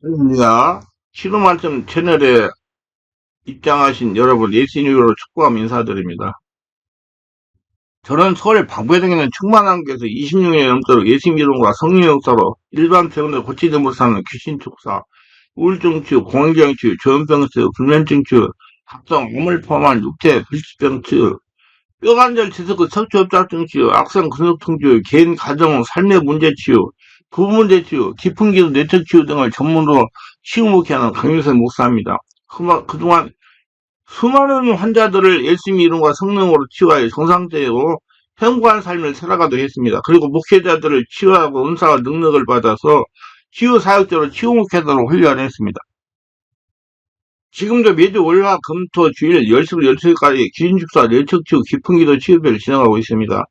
입니다. 치료 말씀 채널에 입장하신 여러분 예신유로 축구함 인사드립니다. 저는 서울 방배동에 있는 충만한교에서 26년 넘도록 예신기동과 성령 역사로 일반 병원에 고치지 못하는 귀신 축사, 우울증 치유, 공황장 치유, 저음병 치유, 불면증 치유, 합성, 암을 포함한 육체 불치병 치유, 뼈관절 디스크 척추협착증 치유, 악성 근육통 치유, 개인 가정 삶의 문제 치유, 부부 문제 치유, 깊은 기도 내적 치유 등을 전문으로 치유 목회하는 강윤선 목사입니다. 그동안 수많은 환자들을 열심히 이름과 성령으로 치유하여 정상되고 행복한 삶을 살아가도록 했습니다. 그리고 목회자들을 치유하고 은사와 능력을 받아서 치유 사역자로 치유 목회자로 훈련했습니다. 지금도 매주 월화 금토 주일 10시부터 12시까지 귀신축사 내척치유 깊은기도 치유회를 진행하고 있습니다.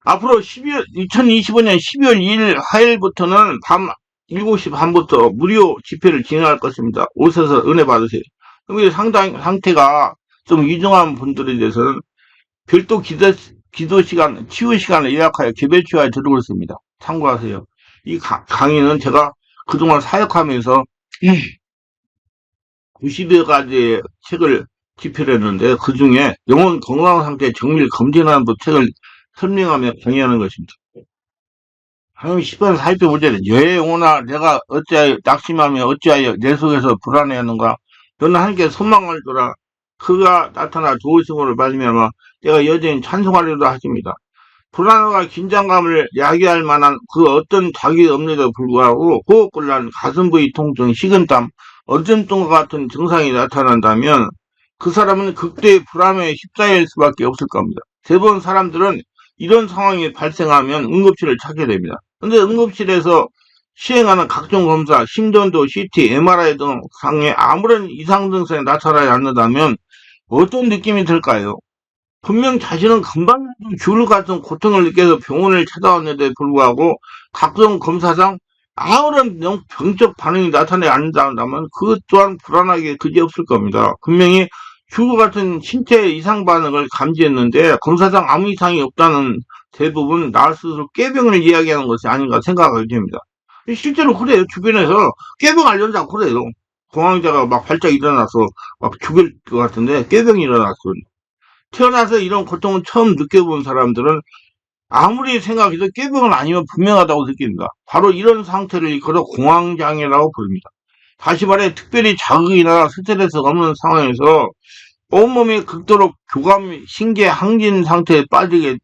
앞으로 2025년 12월 2일 화요일부터는 밤 7시 반부터 무료 집회를 진행할 것입니다. 오셔서 은혜 받으세요. 그럼 상태가 좀 위중한 분들에 대해서는 별도 기도 시간, 치유 시간을 예약하여 개별 치유에 들어올 있습니다. 참고하세요. 이 강의는 제가 그동안 사역하면서 90여 가지의 책을 집필을 했는데 그 중에 영혼 건강 상태 정밀 검진하는 책을 설명하며 강의하는 것입니다. 하나님 10번 살펴보자니 왜 영혼아 내가 어찌하여 낙심하며 어찌하여 내 속에서 불안해하는가. 너는 하나님께 소망을 두라. 그가 나타나 도우심으로 말미암아 내가 여전히 찬송하리라 하십니다. 불안과 긴장감을 야기할 만한 그 어떤 자기 업무에도 불구하고 호흡곤란, 가슴 부위 통증, 식은땀, 어전증과 같은 증상이 나타난다면 그 사람은 극도의 불안에 휩싸일 수밖에 없을 겁니다. 대부분 사람들은 이런 상황이 발생하면 응급실을 찾게 됩니다. 근데 응급실에서 시행하는 각종 검사, 심전도, CT, MRI 등 상에 아무런 이상 증상이 나타나지 않는다면 어떤 느낌이 들까요? 분명 자신은 금방 죽을 것 같은 고통을 느껴서 병원을 찾아왔는데 불구하고 각종 검사상 아무런 병적 반응이 나타나지 않는다면 그것 또한 불안하게 그지없을 겁니다. 분명히 죽을 것 같은 신체 이상 반응을 감지했는데 검사상 아무 이상이 없다는 대부분 나 스스로 꾀병을 이야기하는 것이 아닌가 생각하게 됩니다. 실제로 그래요. 주변에서 꾀병 알려자고 그래요. 공황자가 막 발작 일어나서 막 죽을 것 같은데 꾀병이 일어났어. 태어나서 이런 고통을 처음 느껴본 사람들은 아무리 생각해도 꾀병은 아니면 분명하다고 느낍니다. 바로 이런 상태를 일컬어 공황장애라고 부릅니다. 다시 말해 특별히 자극이나 스트레스가 없는 상황에서 온몸이 극도로 교감, 신계 항진 상태에 빠지게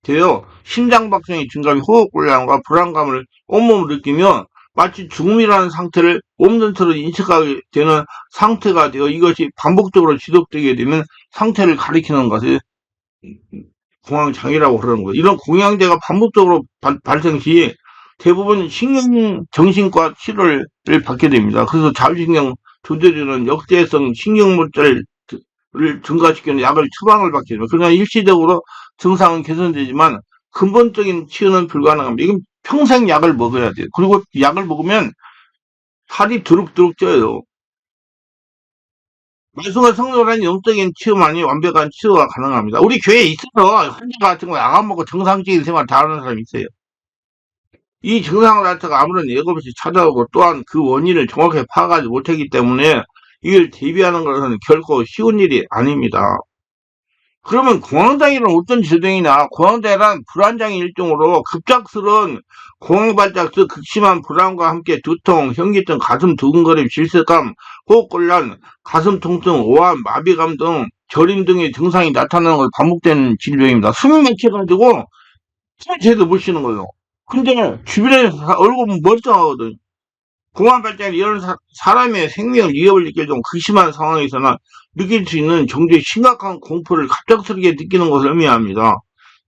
되어 심장박동이 증가하며 호흡곤란과 불안감을 온몸으로 느끼며 마치 죽음이라는 상태를 몸전체로 인식하게 되는 상태가 되어 이것이 반복적으로 지속되게 되면 상태를 가리키는 것을 공황장애라고 그러는 거예요. 이런 공황장애가 반복적으로 발생 시 대부분 정신과 치료를 받게 됩니다. 그래서 자율신경 조절이라는 역대성 신경물질을 증가시키는 약을 처방을 받게 됩니다. 그러나 일시적으로 증상은 개선되지만 근본적인 치유는 불가능합니다. 이건 평생 약을 먹어야 돼요. 그리고 약을 먹으면 살이 두룩두룩 쪄요. 말씀과 성령이라는 영적인 치유만이 완벽한 치유가 가능합니다. 우리 교회에 있어요. 환자 같은 거 약 안 먹고 정상적인 생활 다 하는 사람이 있어요. 이 증상 자체가 아무런 예고 없이 찾아오고 또한 그 원인을 정확하게 파악하지 못했기 때문에 이걸 대비하는 것은 결코 쉬운 일이 아닙니다. 그러면 공황장애는 어떤 질병이냐? 공황장애란 불안장애 일종으로 급작스러운 공황발작, 즉 극심한 불안과 함께 두통, 현기증, 가슴 두근거림, 질색감, 호흡곤란, 가슴 통증, 오한, 마비감 등 저림 등의 증상이 나타나는 걸 반복되는 질병입니다. 숨이 막혀가지고 제대로 못 쉬는 거예요. 근데 주변에 얼굴은 멀쩡하거든. 공황발작이 이런 사람의 생명을 위협을 느낄 정도 극심한 상황에서나 느낄 수 있는 정도의 심각한 공포를 갑작스럽게 느끼는 것을 의미합니다.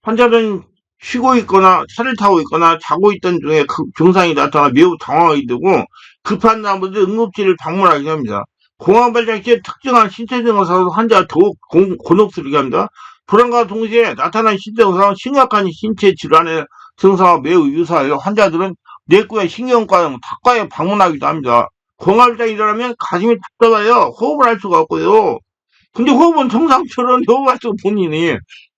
환자는 쉬고 있거나 차를 타고 있거나 자고 있던 중에 그 증상이 나타나 매우 당황하게 되고 급한 나머지 응급실을 방문하게 합니다. 공황발작 시에 특정한 신체 증상으로 환자가 더욱 곤혹스럽게 합니다. 불안과 동시에 나타난 신체 증상은 심각한 신체 질환의 증상과 매우 유사하여 환자들은 내과의 신경과 탁과에 방문하기도 합니다. 공황발작이 일어나면 가슴이 답답해요. 호흡을 할 수가 없고요. 근데 호흡은 정상처럼 호흡할 수 본인이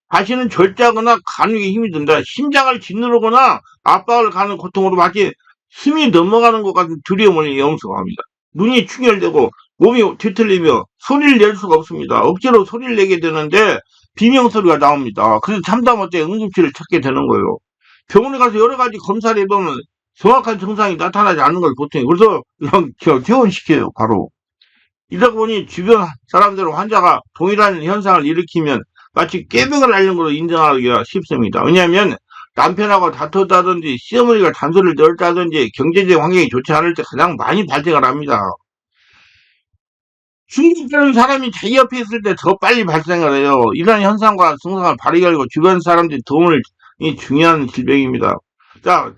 다시는 절제하거나 가누기 힘이 든다. 심장을 짓누르거나 압박을 가는 고통으로 마치 숨이 넘어가는 것 같은 두려움을 염소합니다. 눈이 충혈되고 몸이 뒤틀리며 소리를 낼 수가 없습니다. 억지로 소리를 내게 되는데 비명소리가 나옵니다. 그래서 참다 못해 응급실을 찾게 되는 거예요. 병원에 가서 여러 가지 검사를 해보면 정확한 증상이 나타나지 않는 걸 보통이. 그래서 그냥 퇴원시켜요, 바로. 이러다 보니 주변 사람들은 환자가 동일한 현상을 일으키면 마치 꾀병을 앓는 걸로 인정하기가 쉽습니다. 왜냐하면 남편하고 다퉜다든지 시어머니가 잔소리를 넣었다든지 경제적 환경이 좋지 않을 때 가장 많이 발생을 합니다. 중독되는 사람이 자기 옆에 있을 때 더 빨리 발생을 해요. 이런 현상과 증상을 바르게 알고 주변 사람들이 도움을 이 중요한 질병입니다. 자,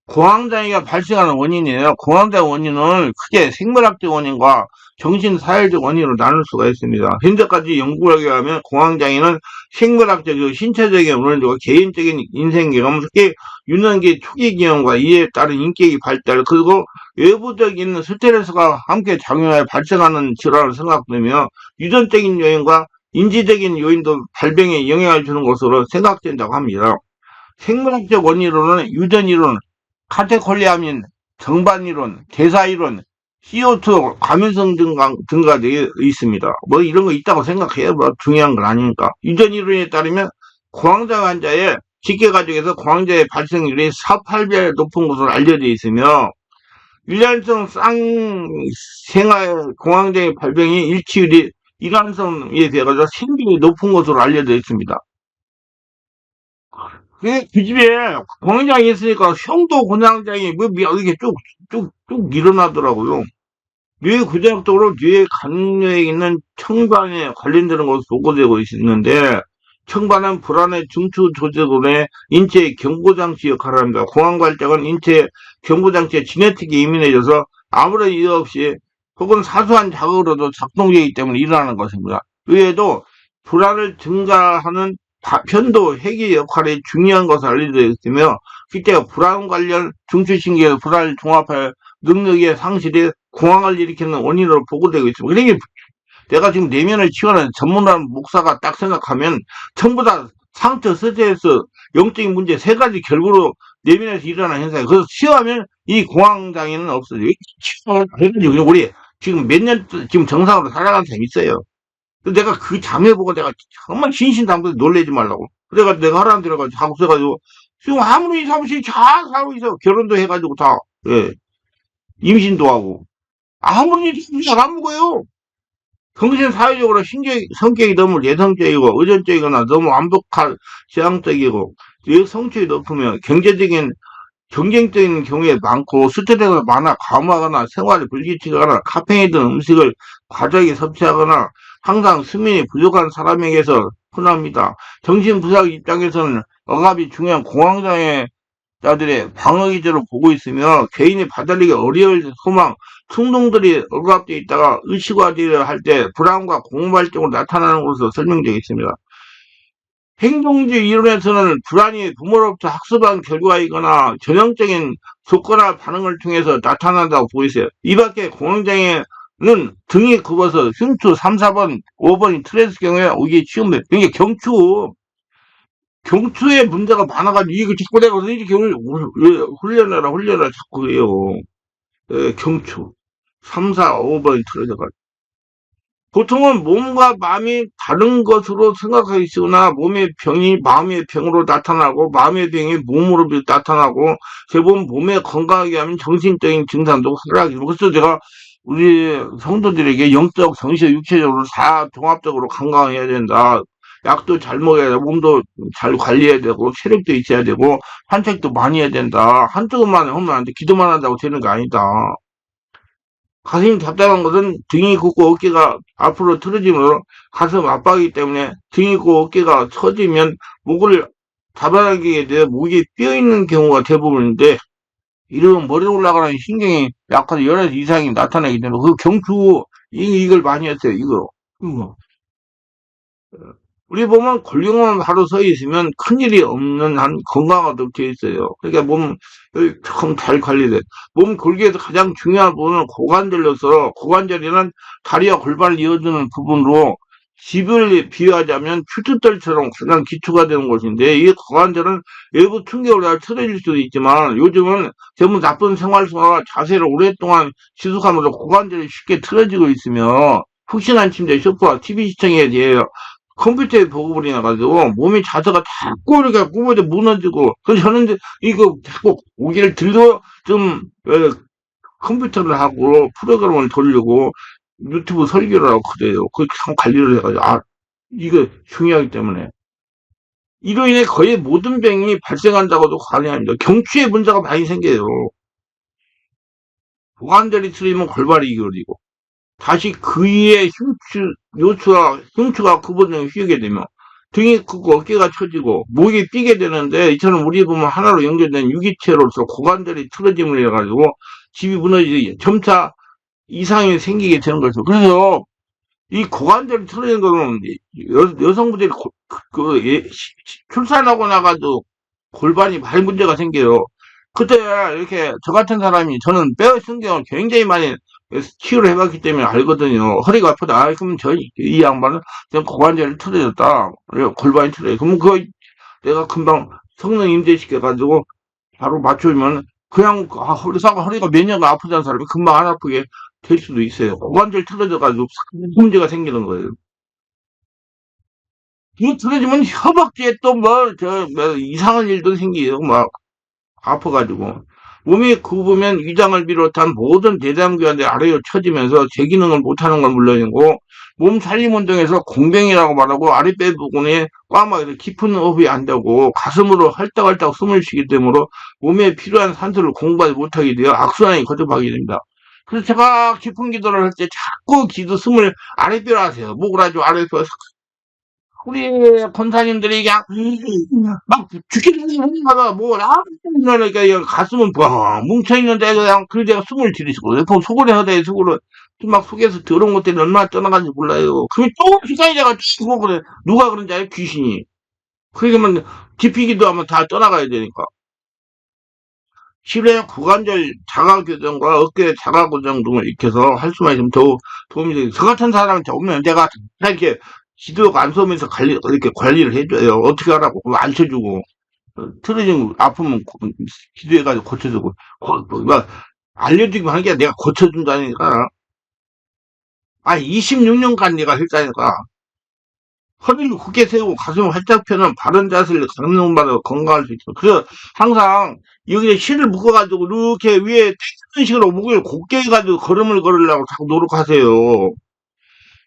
공황장애가 발생하는 원인이에요. 공황장애 원인은 크게 생물학적 원인과 정신사회적 원인으로 나눌 수가 있습니다. 현재까지 연구에 의하면 공황장애는 생물학적, 신체적인 원인과 개인적인 인생 경험, 특히 유년기 초기 기형과 이에 따른 인격의 발달, 그리고 외부적인 스트레스가 함께 작용하여 발생하는 질환을 생각되며 유전적인 요인과 인지적인 요인도 발병에 영향을 주는 것으로 생각된다고 합니다. 생물학적 원인으로는 유전이론, 카테콜리아민, 정반이론, 대사이론, CO2 감염성 등가 되어 있습니다. 뭐 이런 거 있다고 생각해요. 뭐 중요한 건 아니니까. 유전 이론에 따르면 공황장애 환자의 직계가족에서 공황장애 발생률이 4, 8배 높은 것으로 알려져 있으며 일란성 쌍생아 공황장애 발병이 일치율이 일란성에 대해서 생존이 높은 것으로 알려져 있습니다. 그 집에 공황장애 있으니까 형도 공황장애 뭐 이렇게 쭉쭉쭉 일어나더라고요. 뇌 구조학적으로 뇌 간뇌에 있는 청반에 관련되는 것으로 보고되고 있는데 청반은 불안의 중추 조직원의 인체 경고장치 역할을 합니다. 공황발작은 인체 경고장치의 지네틱이 예민해져서 아무런 이유 없이 혹은 사소한 자극으로도 작동되기 때문에 일어나는 것입니다. 의외에도 불안을 증가하는 편도 회귀 역할이 중요한 것을 알려져 있으며 실제 불안 관련 중추신경의 불안을 종합할 능력의 상실이 공황을 일으키는 원인으로 보고되고 있습니다. 그러니까 내가 지금 내면을 치유하는 전문한 목사가 딱 생각하면 전부 다 상처, 스트레스, 영적인 문제 세 가지 결부로 내면에서 일어나는 현상이에요. 그래서 치유하면 이 공황장애는 없어져요. 치유해가지고 우리 지금 몇 년 지금 정상으로 살아가는 사람이 있어요. 내가 그 자매 보고 내가 정말 신신당부해 놀래지 말라고. 그래가지고 내가 하라는 대로 가지고 하고 있어가지고 지금 아무리 사무실이 잘 살고 있어. 결혼도 해가지고 다, 예, 임신도 하고. 아무리 안 먹어요. 정신 사회적으로 성격이 너무 내성적이고 의존적이거나 너무 완벽한 지향적이고 성취이 높으면 경쟁적인 경우에 많고 스트레스가 많아 과무하거나 생활에 불규칙하거나 카페인 등 음식을 과다하게 섭취하거나 항상 수면이 부족한 사람에게서 흔합니다. 정신부상 입장에서는 억압이 중요한 공황장애자들의 방어기제로 보고 있으며 개인이 받아들이기 어려울 소망, 충동들이 억압되어 있다가 의식화되려 할 때 불안과 공발적으로 나타나는 것으로 설명되어 있습니다. 행동주의 이론에서는 불안이 부모로부터 학습한 결과이거나 전형적인 조건화 반응을 통해서 나타난다고 보고 있어요. 이 밖에 공황장애는 등이 굽어서 흉추 3, 4번, 5번이 트레스 경우에 오기 쉬운데, 이게 경추에 문제가 많아가지고 이게 자꾸 내가 이렇게 훈련해라 자꾸 해요. 경추 3, 4, 5번이 트레스가 보통은 몸과 마음이 다른 것으로 생각하시거나 몸의 병이 마음의 병으로 나타나고 마음의 병이 몸으로 나타나고 대부분 몸에 건강하게 하면 정신적인 증상도 하락이고 그래서 제가 우리 성도들에게 영적, 정신, 육체적으로 다 종합적으로 건강해야 된다. 약도 잘 먹어야 되고 몸도 잘 관리해야 되고 체력도 있어야 되고 산책도 많이 해야 된다. 한쪽만 하면 안 돼. 기도만 한다고 되는 게 아니다. 가슴이 답답한 것은 등이 굽고 어깨가 앞으로 틀어지므로 가슴 압박이기 때문에 등이 굽고 어깨가 처지면 목을 잡아당기게 되어 목이 뼈있는 경우가 대부분인데 이러면 머리로 올라가는 신경이 약화돼 여러 가지 이상이 나타나기 때문에 그 경추 이걸 많이 했어요. 이거. 우리 보면 골격만 바로 서 있으면 큰일이 없는 한 건강하도록 되어 있어요. 그러니까 몸 참 잘 관리돼. 몸 골격에서 가장 중요한 부분은 고관절로서 고관절이란 다리와 골반을 이어주는 부분으로 집을 비유하자면 큐트떨처럼 가장 기초가 되는 곳인데, 이 고관절은 외부 충격을 다 틀어질 수도 있지만, 요즘은 전부 나쁜 생활습관과 자세를 오랫동안 지속하면서 고관절이 쉽게 틀어지고 있으며, 푹신한 침대, 소파, TV 시청에 대해 컴퓨터에 보급을 해가지고 몸이 자세가 자꾸 이렇게 구부러져 무너지고, 그래서 저는 이제 이거 자꾸 고개를 들고 좀 컴퓨터를 하고 프로그램을 돌리고 유튜브 설교를 하고 그래요. 그 참 관리를 해가지고 이거 중요하기 때문에 이로 인해 거의 모든 병이 발생한다고도 관리합니다. 경추에 문제가 많이 생겨요. 고관절이 틀리면 골반이 기울이고 다시 그 위에 흉추가 구부러지면 휘게 되면 등이 크고 어깨가 처지고 목이 삐게 되는데 이처럼 우리 보면 하나로 연결된 유기체로서 고관절이 틀어짐을 해가지고 집이 무너지게 점차 이상이 생기게 되는 거죠. 그래서 이 고관절이 틀어지는 거는 여성분들이 출산하고 나가도 골반이 많이 문제가 생겨요. 그때 이렇게 저 같은 사람이 저는 뼈 신경을 굉장히 많이 치유를 해봤기 때문에 알거든요. 허리가 아프다. 그럼 이 양반은 그냥 고관절이 틀어졌다. 골반이 틀어져. 그러면 내가 금방 성능 임대시켜가지고 바로 맞추면 그냥 허리가 몇 년간 아프다는 사람이 금방 안 아프게 될 수도 있어요. 고관절 틀어져가지고 문제가 생기는 거예요. 이거 틀어지면 허벅지에 또 뭐 이상한 일도 생겨요. 막 아파가지고. 몸이 굽으면 위장을 비롯한 모든 대장기관들이 아래로 처지면서 제 기능을 못하는 건 물론이고, 몸 살림 운동에서 공병이라고 말하고 아랫배 부분에 꽉막 깊은 호흡이 안 되고 가슴으로 헐떡헐떡 숨을 쉬기 때문에 몸에 필요한 산소를 공부하지 못하게 되어 악순환이 거듭하게 됩니다. 그래서 제가 깊은 기도를 할 때 자꾸 숨을 아랫배로 하세요. 목을 아주 아랫배로 우리 권사님들이 그냥 막 죽겠는 거다 그러니까 가슴은 뻥 뭉쳐있는데 그냥 그래서 숨을 들이쉬고 속을 해야 돼. 속으로 막 속에서 더러운 것들이 얼마나 떠나가는지 몰라요. 그게 또 시간이 돼가 죽고 그래. 누가 그런지 알아요? 귀신이. 그러면 깊이 기도하면 다 떠나가야 되니까. 실내 고관절 자가교정과 어깨 자가고정 등을 익혀서 할 수만 있으면 더 도움이 되고, 저 같은 사람한테 오면 내가 이렇게 지도가 안 쏘면서 이렇게 관리를 해줘요. 어떻게 하라고, 안 쳐주고. 틀어지면 아프면 기도해가지고 고쳐주고, 막 알려주기만 하는 게 내가 고쳐준다니까. 26년간 내가 했다니까. 허리를 굳게 세우고 가슴을 활짝 펴는 바른 자세를 갖는 바로 건강할 수 있어. 그래서 항상 여기에 실을 묶어가지고 이렇게 위에 떼는 식으로 목을 곧게 해가지고 걸음을 걸으려고 자꾸 노력하세요.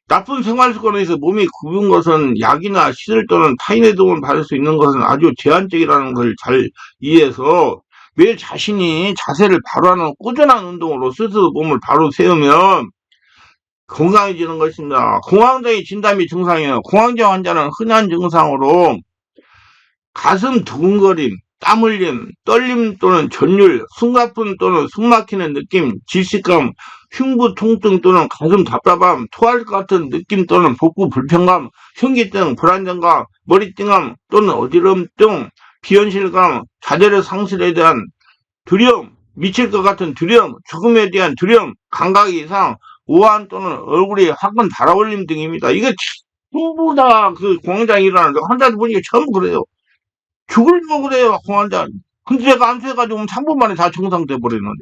나쁜 생활 습관에서 몸이 굽은 것은 약이나 시술 또는 타인의 도움을 받을 수 있는 것은 아주 제한적이라는 걸 잘 이해해서 매일 자신이 자세를 바로 하는 꾸준한 운동으로 스스로 몸을 바로 세우면 건강해지는 것입니다. 공황장애 진단비 증상이에요. 공황장애 환자는 흔한 증상으로 가슴 두근거림, 땀 흘림, 떨림 또는 전율, 숨가쁨 또는 숨막히는 느낌, 질식감, 흉부 통증 또는 가슴 답답함, 토할 것 같은 느낌 또는 복부 불편감, 현기증, 불안정감, 머리띵함 또는 어지러움 등 비현실감, 자제력 상실에 대한 두려움, 미칠 것 같은 두려움, 죽음에 대한 두려움, 감각 이상, 오한 또는 얼굴이 화끈 달아올림 등입니다. 이게 전부 다 그 공황장애 일어나는데 환자들 보니까 전부 그래요. 죽으려고 그래요, 공황장애. 근데 제가 암수해가지고 3분 만에 다 정상돼 버리는데.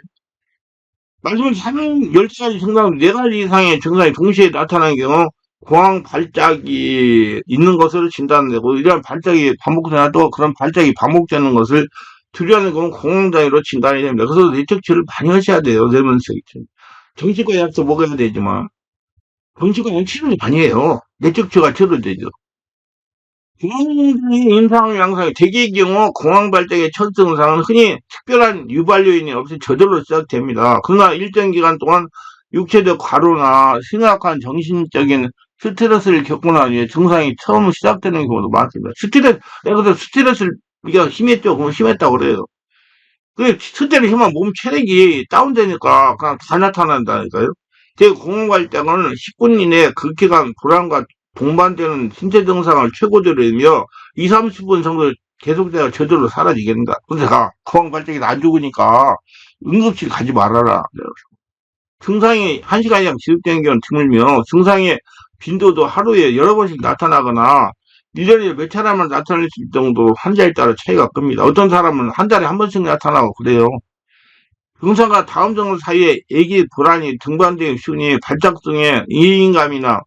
말씀은 10가지 증상, 4가지 이상의 증상이 동시에 나타나는 경우 공황 발작이 있는 것으로 진단되고, 이러한 발작이 반복되나도 그런 발작이 반복되는 것을 두려워하는 경우 공황장애로 진단이 됩니다. 그래서 내적 치료를 많이 하셔야 돼요, 뇌면서. 정신과 약도 먹어야 되지만, 정신과 약 치료를 많이 해요. 내적 치료가 치료되죠. 공황장애 임상 양상의 대개의 경우 공황 발작의 첫 증상은 흔히 특별한 유발 요인이 없이 저절로 시작됩니다. 그러나 일정 기간 동안 육체적 과로나 심각한 정신적인 스트레스를 겪고 난 후에 증상이 처음 시작되는 경우도 많습니다. 스트레스가 심했죠? 그럼 심했다고 그래요. 그 스트레스 심하면 몸 체력이 다운되니까 그냥 다 나타난다니까요. 제 공황발작은 10분 이내에 극히간 불안과 동반되는 신체 증상을 최고조라며 2, 30분 정도 계속되다 저절로 사라지겠는가. 근데 제가 공황발작이 안 죽으니까 응급실 가지 말아라. 증상이 1시간 이상 지속되는 경우는 드물며 증상이 빈도도 하루에 여러 번씩 나타나거나 1년에 몇 차례만 나타날 수 있을 정도로 환자에 따라 차이가 큽니다. 어떤 사람은 한 달에 한 번씩 나타나고 그래요. 증상과 다음 증상 사이에 애기 불안이, 등반등의 순위, 발작등의 이인감이나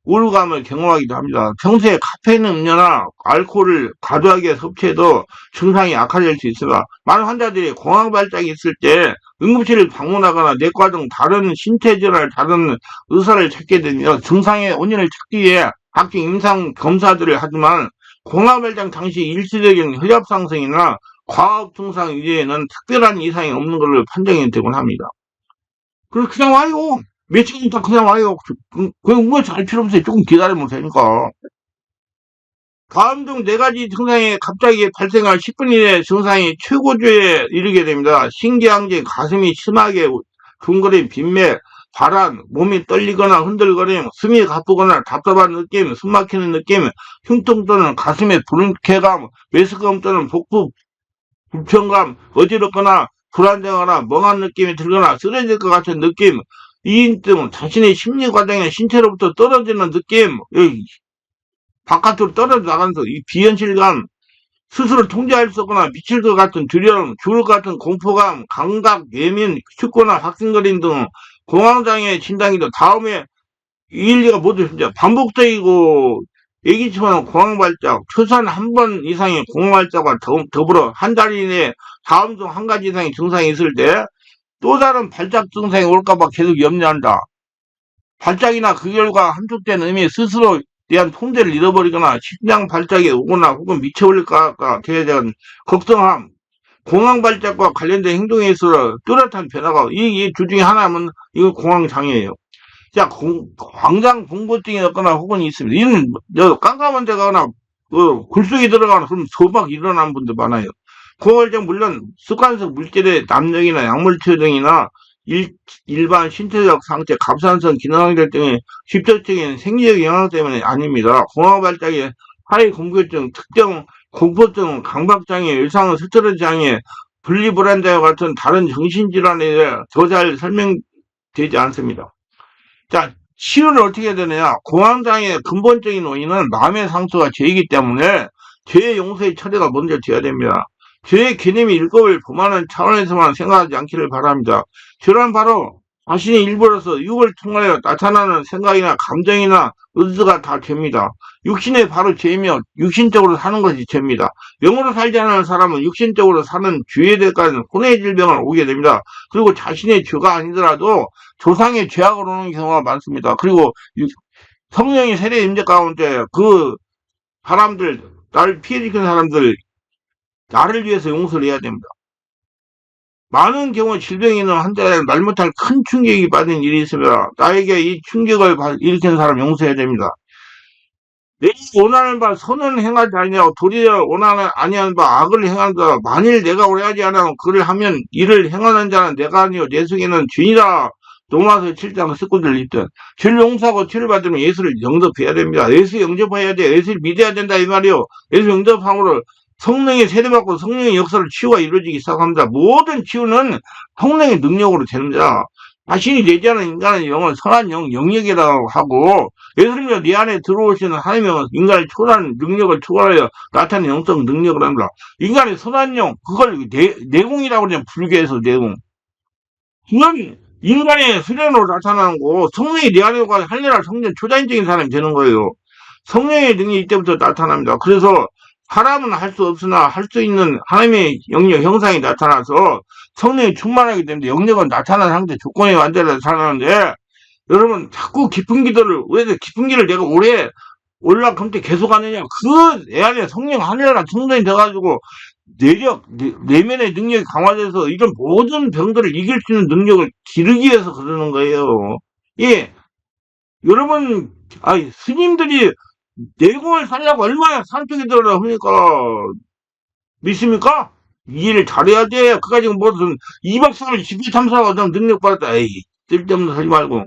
우울감을 경험하기도 합니다. 평소에 카페인 음료나 알코올을 과도하게 섭취해도 증상이 악화될 수 있습니다. 많은 환자들이 공황 발작이 있을 때 응급실을 방문하거나 내과 등 다른 신체 질환을 다른 의사를 찾게 되며 증상의 원인을 찾기 위해 각종 임상 검사들을 하지만 공황 발작 당시 일시적인 혈압 상승이나 과업 증상 이외에는 특별한 이상이 없는 걸로 판정이 되곤 합니다. 그래서 그냥 와요. 며칠 있다 그냥 와요. 그거 잘 필요 없어요. 조금 기다리면 되니까. 다음 중 네 가지 증상이 갑자기 발생할 10분 이내 증상이 최고조에 이르게 됩니다. 신기항진, 가슴이 심하게 둥그림, 빈맥, 발한, 몸이 떨리거나 흔들거림, 숨이 가쁘거나 답답한 느낌, 숨 막히는 느낌, 흉통 또는 가슴에 불쾌감, 메스꺼움 또는 복부 불편감, 어지럽거나 불안정하거나 멍한 느낌이 들거나 쓰러질 것 같은 느낌, 이인등 자신의 심리 과정에 신체로부터 떨어지는 느낌, 바깥으로 떨어져 나가면서 이 비현실감, 스스로 통제할 수 없거나 미칠 것 같은 두려움, 죽을 것 같은 공포감, 감각, 예민, 춥거나 확신거림 등 공황장애 진단기도 다음에 이 일리가 모두 진짜 반복적이고 예기치만한 공황발작, 최소한 한 번 이상의 공황발작과 더불어 한 달 이내에 다음 중 한 가지 이상의 증상이 있을 때 또 다른 발작 증상이 올까봐 계속 염려한다. 발작이나 그 결과 함축된 의미 스스로 대한 통제를 잃어버리거나 심장 발작이 오거나 혹은 미쳐버릴까 그에 대한 걱정함, 공황 발작과 관련된 행동에 있어 뚜렷한 변화가 이 두 중에 하나면 이거 공황 장애예요. 자, 광장 공포증이 없거나 혹은 있습니다. 이는 깜깜한 데 가거나 굴속에 들어가거나 그럼 소박 일어나는 분들 많아요. 공황증 물론 습관성 물질의 남용이나 약물 투여등이나 일반 신체적 상태, 갑상선 기능항절 등의 직접적인 생리적 영향 때문에 아닙니다. 공황 발작의 하위 공포증, 특정 공포증, 강박장애, 일상 스트레스 장애, 분리불안장애 같은 다른 정신질환에 대해 더 잘 설명되지 않습니다. 자, 치료를 어떻게 해야 되느냐? 공황장애의 근본적인 원인은 마음의 상처가 죄이기 때문에 죄의 용서의 처리가 먼저 돼야 됩니다. 죄의 개념이 일급을 범하는 차원에서만 생각하지 않기를 바랍니다. 죄란 바로 자신의 일부로서 육을 통하여 나타나는 생각이나 감정이나 의지가 다 죄입니다. 육신이 바로 죄이며 육신적으로 사는 것이 죄입니다. 영으로 살지 않는 사람은 육신적으로 사는 죄에 대한 혼의 질병을 오게 됩니다. 그리고 자신의 죄가 아니더라도 조상의 죄악을 오는 경우가 많습니다. 그리고 성령의 세례 임재 가운데 그 사람들, 나를 피해지킨 사람들, 나를 위해서 용서를 해야 됩니다. 많은 경우 질병이 있는 환자에 말 못할 큰 충격이 받은 일이 있으며 나에게 이 충격을 일으킨 사람 용서해야 됩니다. 내가 원하는 바 선은 행하지 아니하고 도리어 원하는 아니하는 바 악을 행한다. 만일 내가 원하지 않으면 그를 하면 이를 행하는 자는 내가 아니요 내 속에는 죄이라. 로마서 7장 19절 읽던 죄를 용서하고 치를 받으면 예수를 영접해야 됩니다. 예수 영접해야 돼. 예수를 믿어야 된다 이 말이요. 예수 영접함으로 성령의 세례받고 성령의 역사를 치유가 이루어지기 시작합니다. 모든 치유는 성령의 능력으로 됩니다. 자신이 내지 않은 인간의 영은 선한 영역이라고 하고 예수님이 네 안에 들어오시는 하나님의 영은 인간의 초월한 능력을 초월하여 나타내는 영적 능력을 합니다. 인간의 선한 영, 그걸 내공이라고 그러면 불교에서 내공. 그건 인간의 수련으로 나타나는 거, 성령이 내 안에 가 할례라 성전 초자인적인 사람이 되는 거예요. 성령의 능력이 이때부터 나타납니다. 그래서 사람은 할 수 없으나 할 수 있는 하나님의 영역 형상이 나타나서 성령이 충만하게 됩니다. 영역은 나타난 상태 조건이 완전히 나타나는데 여러분 자꾸 깊은 기도를 왜 깊은 길을 내가 오래 올라감때 계속 하느냐? 그 내 안에 성령 하늘나라 충전이 돼가지고 내면의 능력이 강화돼서 이런 모든 병들을 이길 수 있는 능력을 기르기 위해서 그러는 거예요. 예, 여러분, 스님들이 내공을 살려고 얼마나 산속에 들어가 하니까 믿습니까? 이 일을 잘해야 돼. 그 가지고 무슨 2박 3일 집회 탐사하고 능력 받았다. 에이, 쓸데없는 소리 말고.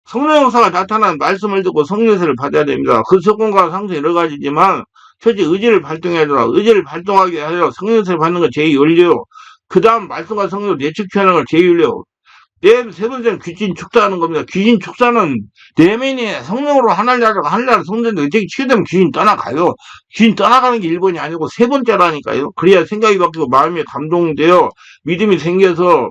성령 형사가 나타난 말씀을 듣고 성령세를 받아야 됩니다. 그 조건과 상태 여러 가지지만 첫째 의지를 발동해야 되라. 의지를 발동하게 하여 성령세를 받는 건 제1요. 그 다음 말씀과 성령을 예측하는 걸 제1요. 세 번째는 귀신 축사하는 겁니다. 귀신 축사는 내면이 성령으로 하나를 하려고 하늘나라 성전인데 어떻게 치유되면 귀신 떠나가요. 귀신 떠나가는 게 1번이 아니고 세 번째라니까요. 그래야 생각이 바뀌고 마음이 감동되어 믿음이 생겨서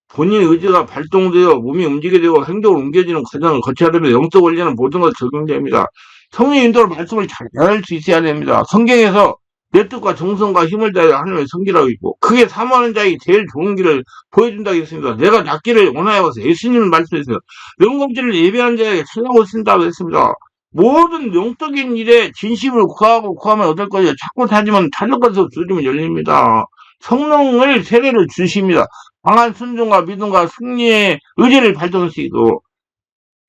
본인의 의지가 발동되어 몸이 움직이게 되고 행동을 옮겨지는 과정을 거쳐야 됩니다. 영적 원리는 모든 것 적용됩니다. 성령 인도로 말씀을 잘 할 수 있어야 됩니다. 성경에서 내 뜻과 정성과 힘을 다하여 하나님의 성기라고 있고 크게 사모하는 자에게 제일 좋은 길을 보여준다고 했습니다. 내가 낫기를 원하여서 예수님은 말씀했어요. 영광지를 예배하는 자에게 찾아오고 쓴다고 했습니다. 모든 영적인 일에 진심을 구하고 구하면 얻을 거예요. 찾고 찾으면 찾을 것을 두드리면 열립니다. 성령을 세례를 주십니다. 강한 순종과 믿음과 승리의 의지를 발동시키고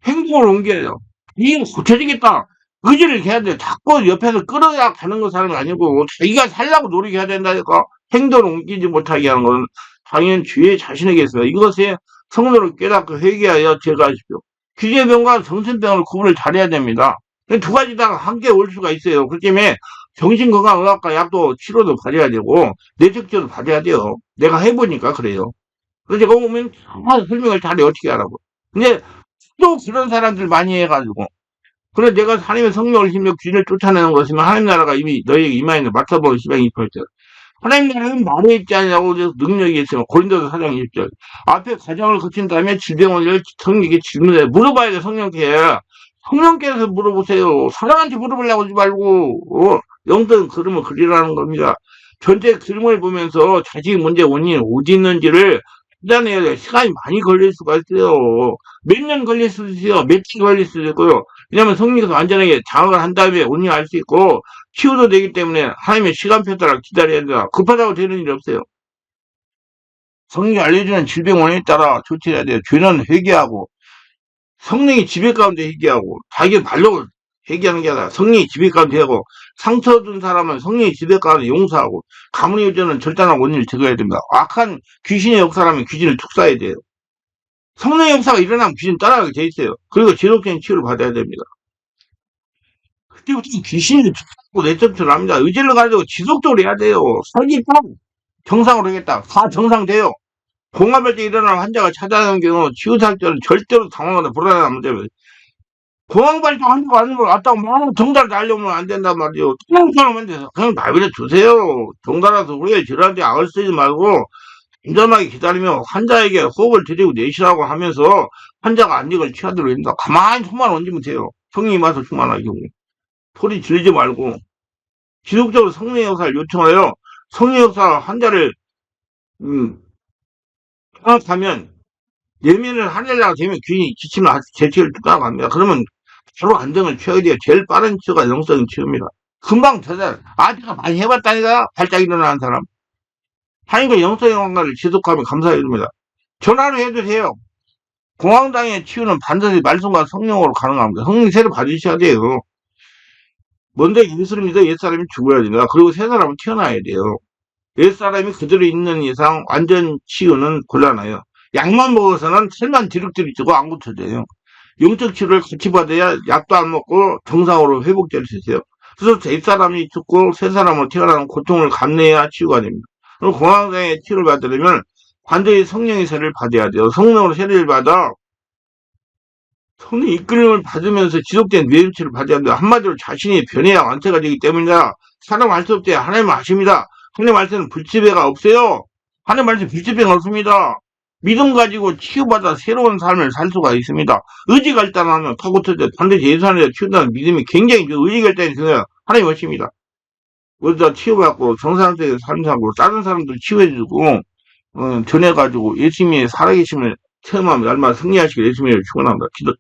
행동을 옮겨요. 이게 고쳐지겠다. 의지를 해야 돼. 자꾸 옆에서 끌어야 가는 거 사람이 아니고 자기가 살려고 노력해야 된다니까. 행동을 옮기지 못하게 하는 건 당연 주의 자신에게 있어요. 이것에 성령을 깨닫고 회개하여 제거하십시오. 기재병과 정신병을 구분을 잘해야 됩니다. 두 가지 다 함께 올 수가 있어요. 그렇기 때문에 정신건강의학과 약도 치료도 받아야 되고 내적치료도 받아야 돼요. 내가 해보니까 그래요. 그래서 제가 오면 설명을 잘해 어떻게 하라고. 근데 또 그런 사람들 많이 해가지고 그래 내가 하나님의 성령을 힘써 귀신을 쫓아내는 것이면 하나님 나라가 이미 너희에게 임하였는 마태복음 12장 28절. 하나님 나라는 말에 있지 않냐고 능력이 있으면 고린도서 4장 20절. 앞에 과정을 거친 다음에 질병을 성령에게 질문해 물어봐야 돼. 성령께서 물어보세요. 사람한테 물어보려고 하지 말고 영적인 그림을 그리라는 겁니다. 전체 그림을 보면서 자식의 문제 원인이 어디 있는지를 판단해야 돼요. 시간이 많이 걸릴 수가 있어요. 몇 년 걸릴 수도 있어요. 며칠 걸릴 수도 있고요. 왜냐하면 성령께서 완전하게 장악을 한 다음에 원인을 알 수 있고 치유도 되기 때문에 하나님의 시간표에 따라 기다려야 된다. 급하다고 되는 일이 없어요. 성령이 알려주는 질병 원인에 따라 조치해야 돼요. 죄는 회개하고 성령이 지배 가운데 회개하고 자기 발록을 회개하는 게 아니라 성령이 지배 가운데 하고 상처 준 사람은 성령이 지배 가운데 용서하고 가문의 유전은 절단한 원인을 제거해야 됩니다. 악한 귀신의 역사라면 귀신을 축사해야 돼요. 성령의 역사가 일어나면 귀신 따라가게 돼 있어요. 그리고 지속적인 치유를 받아야 됩니다. 그때부터 귀신이 축사하고 내적처럼 합니다. 의지를 가지고 지속적으로 해야 돼요. 설기빵 정상으로 하겠다. 다 정상돼요. 공감할 때 일어나는 환자가 찾아오는 경우 치유사학자는 절대로 당황하거나 불안하면 돼요. 공황발동 환자가 아닌 걸 갖다가 막 정달을 달려오면 안 된단 말이에요. 통증하면 안 돼요. 그냥 나비를 주세요. 정달아서 우리가 질환한테 악을 쓰지 말고 안전하게 기다리며 환자에게 호흡을 들이고 내쉬라고 하면서 환자가 안익을 취하도록 합니다. 가만히 손만 얹으면 돼요. 성령이 와서 충만하게. 소리 지르지 말고 지속적으로 성령의 역사를 요청하여 성령의 역사 환자를 생각하면 내면을 하늘나라가 되면 귀인이 지치면 재치를 따라갑니다. 그러면 바로 안정을 취하게 돼요. 제일 빠른 치유가 영적인 치유입니다. 금방 되잖아. 제가 많이 해봤다니까 발작 일어나는 사람. 하나님과 영적인 관계를 지속하면 감사해야 됩니다. 전화로 해도 돼요. 공황장애 치유는 반드시 말씀과 성령으로 가능합니다. 성령 세례 받으셔야 돼요. 먼저 예수를 믿어 옛사람이 죽어야 됩니다. 그리고 새 사람은 태어나야 돼요. 옛사람이 그대로 있는 이상 완전 치유는 곤란해요. 약만 먹어서는 살만 디룩디룩 찌고 안 고쳐져요. 영적 치료를 같이 받아야 약도 안 먹고 정상으로 회복될 수 있어요. 그래서 옛사람이 죽고 새 사람으로 태어나는 고통을 감내해야 치유가 됩니다. 그럼 공황장애 치료를 받으려면 반드시 성령의 세례를 받아야 돼요. 성령으로 세례를 받아 성령 이끌림을 받으면서 지속된 뇌조치를 받아야 합니다. 한마디로 자신이 변해야 완체가 되기 때문이다. 사람 할 수 없대. 하나님은 아십니다. 하나님 말씀은 불지배가 없어요. 하나님 말씀 불지배가 없습니다. 믿음 가지고 치유받아 새로운 삶을 살 수가 있습니다. 의지 결단하면 파고쳐져 반드시 예수 안에서 치유다는 믿음이 굉장히 의지 결단이 있어요. 하나님 오십니다. 어디다 치유받고 정상적인 삶 살고 다른 사람들 치유해주고 전해가지고 예수님이 살아계심을 체험하면 날마다 승리하시길 예수님을 축원합니다. 기도.